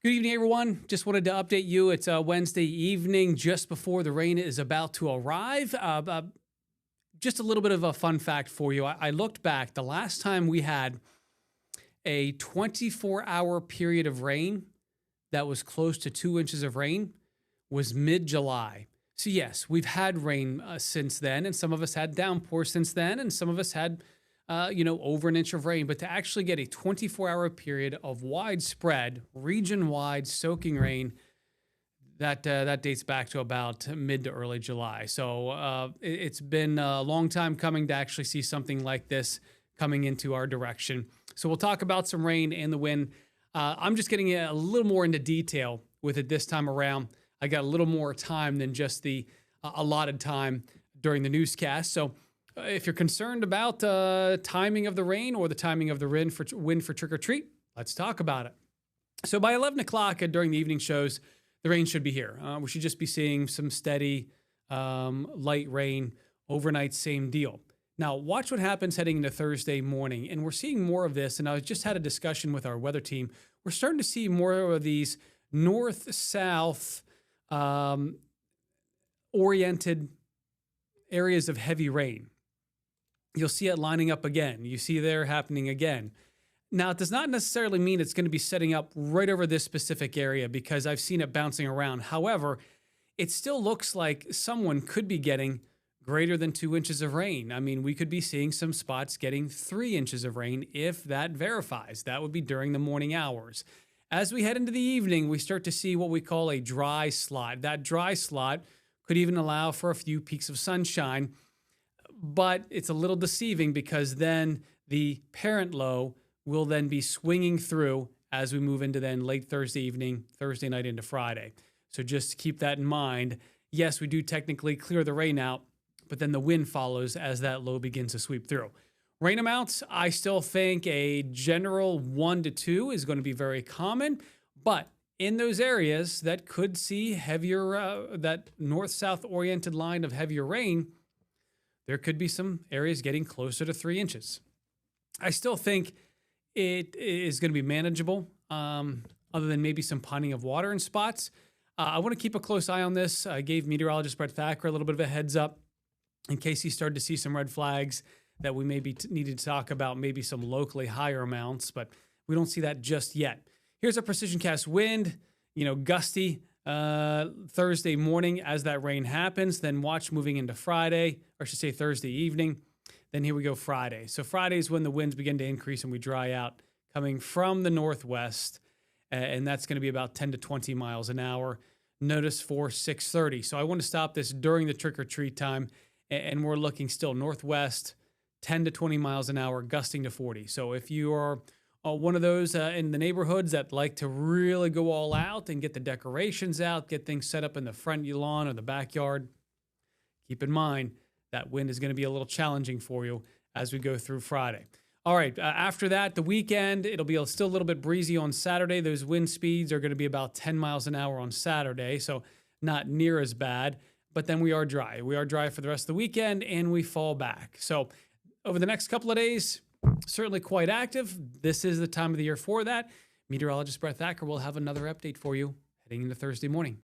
Good evening, everyone. Just wanted to update you. It's Wednesday evening, just before the rain is about to arrive. Just a little bit of a fun fact for you. I looked back. The last time we had a 24-hour period of rain that was close to 2 inches of rain was mid-July. So yes, we've had rain since then, and some of us had downpours since then, and some of us had over an inch of rain. But to actually get a 24-hour period of widespread, region-wide soaking rain, that dates back to about mid to early July. So it's been a long time coming to actually see something like this coming into our direction. So we'll talk about some rain and the wind. I'm just getting a little more into detail with it this time around. I got a little more time than just the allotted time during the newscast. So if you're concerned about timing of the rain or the timing of the wind for trick or treat, let's talk about it. So by 11 o'clock during the evening shows, the rain should be here. We should just be seeing some steady light rain overnight, same deal. Now, watch what happens heading into Thursday morning. And we're seeing more of this. And I just had a discussion with our weather team. We're starting to see more of these north-south oriented areas of heavy rain. You'll see it lining up again. You see there happening again. Now, it does not necessarily mean it's going to be setting up right over this specific area because I've seen it bouncing around. However, it still looks like someone could be getting greater than 2 inches of rain. I mean, we could be seeing some spots getting 3 inches of rain if that verifies. That would be during the morning hours. As we head into the evening, we start to see what we call a dry slot. That dry slot could even allow for a few peaks of sunshine, but it's a little deceiving because then the parent low will then be swinging through as we move into then late Thursday evening, Thursday night into Friday. So just keep that in mind. Yes, we do technically clear the rain out, but then the wind follows as that low begins to sweep through. Rain amounts, I still think a general 1 to 2 is going to be very common, but in those areas that could see heavier, that north-south oriented line of heavier rain, there could be some areas getting closer to 3 inches. I still think it is going to be manageable, other than maybe some ponding of water in spots. I want to keep a close eye on this. I gave meteorologist Brett Thacker a little bit of a heads up in case he started to see some red flags that we maybe needed to talk about, maybe some locally higher amounts, but we don't see that just yet. Here's a precision cast wind, gusty Thursday morning as that rain happens. Then watch moving into Friday, or I should say Thursday evening. Then here we go Friday. So Friday is when the winds begin to increase and we dry out coming from the northwest, and that's going to be about 10 to 20 miles an hour. Notice for 6:30. So I want to stop this during the trick or treat time, and we're looking still northwest, 10 to 20 miles an hour, gusting to 40. So if you are one of those in the neighborhoods that like to really go all out and get the decorations out, get things set up in the front lawn or the backyard, keep in mind that wind is going to be a little challenging for you as we go through Friday. All right, after that, the weekend, it'll be still a little bit breezy on Saturday. Those wind speeds are going to be about 10 miles an hour on Saturday, so not near as bad. But then we are dry. We are dry for the rest of the weekend, and we fall back. So over the next couple of days, certainly quite active. This is the time of the year for that. Meteorologist Brett Thacker will have another update for you heading into Thursday morning.